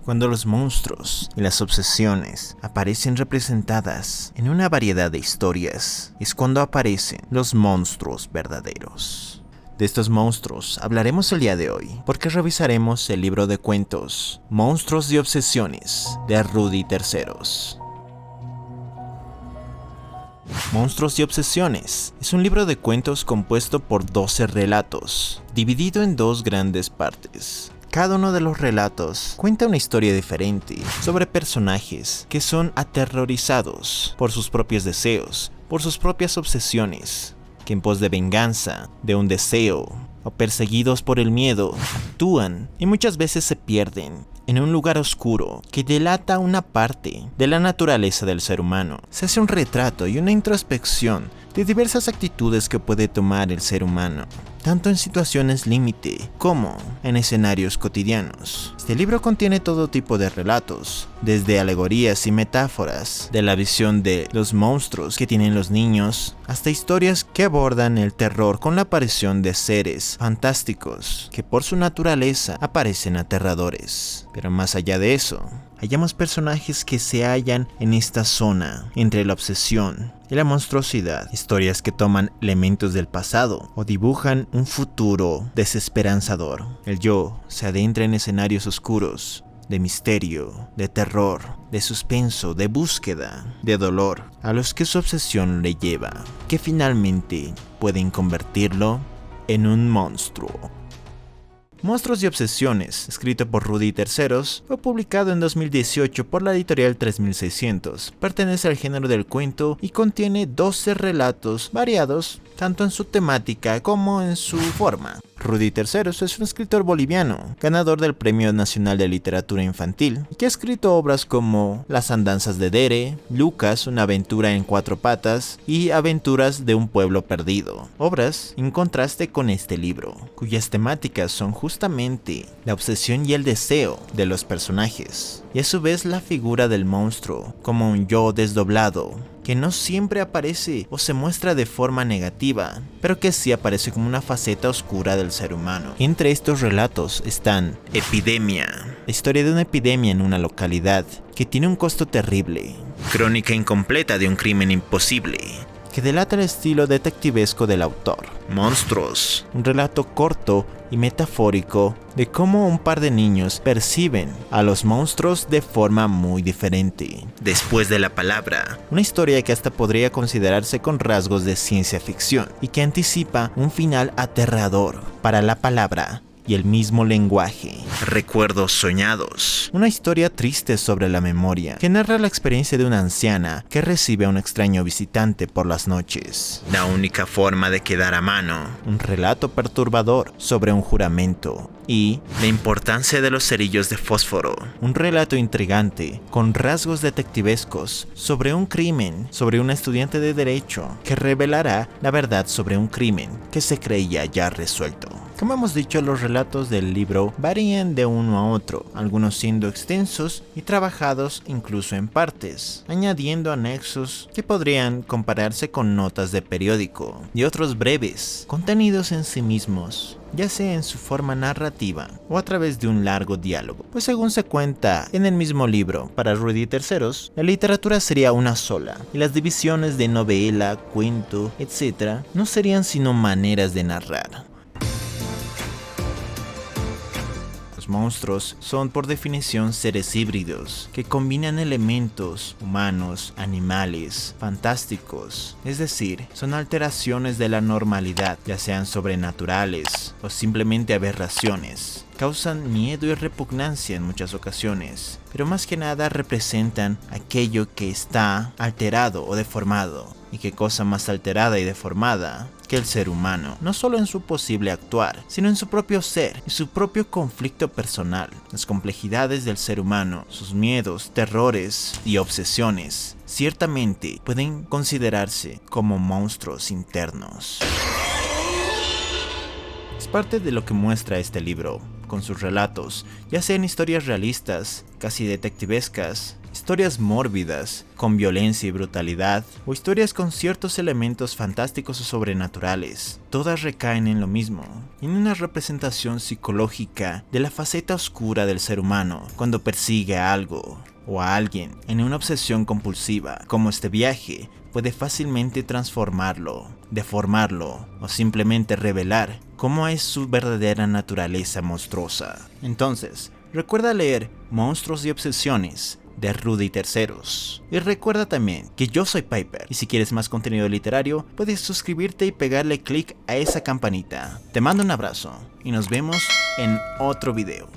Cuando los monstruos y las obsesiones aparecen representadas en una variedad de historias, es cuando aparecen los monstruos verdaderos. De estos monstruos hablaremos el día de hoy, porque revisaremos el libro de cuentos Monstruos y Obsesiones de Rudy Terceros. Monstruos y Obsesiones es un libro de cuentos compuesto por 12 relatos, dividido en dos grandes partes. Cada uno de los relatos cuenta una historia diferente sobre personajes que son aterrorizados por sus propios deseos, por sus propias obsesiones, que en pos de venganza, de un deseo, o perseguidos por el miedo, actúan y muchas veces se pierden en un lugar oscuro que delata una parte de la naturaleza del ser humano. Se hace un retrato y una introspección de diversas actitudes que puede tomar el ser humano, tanto en situaciones límite como en escenarios cotidianos. Este libro contiene todo tipo de relatos, desde alegorías y metáforas de la visión de los monstruos que tienen los niños, hasta historias que abordan el terror con la aparición de seres fantásticos que por su naturaleza aparecen aterradores. Pero más allá de eso, hallamos personajes que se hallan en esta zona entre la obsesión y la monstruosidad, historias que toman elementos del pasado o dibujan un futuro desesperanzador. El yo se adentra en escenarios oscuros, de misterio, de terror, de suspenso, de búsqueda, de dolor, a los que su obsesión le lleva, que finalmente pueden convertirlo en un monstruo. Monstruos y Obsesiones, escrito por Rudy Terceros, fue publicado en 2018 por la editorial 3600. Pertenece al género del cuento y contiene 12 relatos variados tanto en su temática como en su forma. Rudy Terceros es un escritor boliviano, ganador del Premio Nacional de Literatura Infantil, que ha escrito obras como Las Andanzas de Dere, Lucas, una aventura en 4 patas y Aventuras de un pueblo perdido. Obras en contraste con este libro, cuyas temáticas son justamente la obsesión y el deseo de los personajes, y a su vez la figura del monstruo como un yo desdoblado, que no siempre aparece o se muestra de forma negativa, pero que sí aparece como una faceta oscura del ser humano. Entre estos relatos están Epidemia, la historia de una epidemia en una localidad que tiene un costo terrible, Crónica incompleta de un crimen imposible, que delata el estilo detectivesco del autor. Monstruos, un relato corto y metafórico de cómo un par de niños perciben a los monstruos de forma muy diferente. Después de la palabra, una historia que hasta podría considerarse con rasgos de ciencia ficción y que anticipa un final aterrador para la palabra y el mismo lenguaje. Recuerdos soñados, una historia triste sobre la memoria, que narra la experiencia de una anciana que recibe a un extraño visitante por las noches. La única forma de quedar a mano, un relato perturbador sobre un juramento. Y la importancia de los cerillos de fósforo, un relato intrigante con rasgos detectivescos sobre un crimen, sobre una estudiante de derecho que revelará la verdad sobre un crimen que se creía ya resuelto. Como hemos dicho, los relatos del libro varían de uno a otro, algunos siendo extensos y trabajados incluso en partes, añadiendo anexos que podrían compararse con notas de periódico, y otros breves, contenidos en sí mismos, ya sea en su forma narrativa o a través de un largo diálogo. Pues según se cuenta en el mismo libro, para Rudy Terceros, la literatura sería una sola, y las divisiones de novela, cuento, etc. no serían sino maneras de narrar. Los monstruos son por definición seres híbridos que combinan elementos humanos, animales, fantásticos, es decir, son alteraciones de la normalidad, ya sean sobrenaturales o simplemente aberraciones. Causan miedo y repugnancia en muchas ocasiones, pero más que nada representan aquello que está alterado o deformado. Y qué cosa más alterada y deformada que el ser humano, no solo en su posible actuar, sino en su propio ser y su propio conflicto personal. Las complejidades del ser humano, sus miedos, terrores y obsesiones, ciertamente pueden considerarse como monstruos internos. Es parte de lo que muestra este libro, con sus relatos, ya sean historias realistas, casi detectivescas, historias mórbidas, con violencia y brutalidad, o historias con ciertos elementos fantásticos o sobrenaturales, todas recaen en lo mismo, en una representación psicológica de la faceta oscura del ser humano cuando persigue a algo o a alguien en una obsesión compulsiva. Como este viaje puede fácilmente transformarlo, deformarlo o simplemente revelar cómo es su verdadera naturaleza monstruosa. Entonces, recuerda leer Monstruos y Obsesiones de Rudy Terceros. Y recuerda también que yo soy Piper, y si quieres más contenido literario, puedes suscribirte y pegarle clic a esa campanita. Te mando un abrazo y nos vemos en otro video.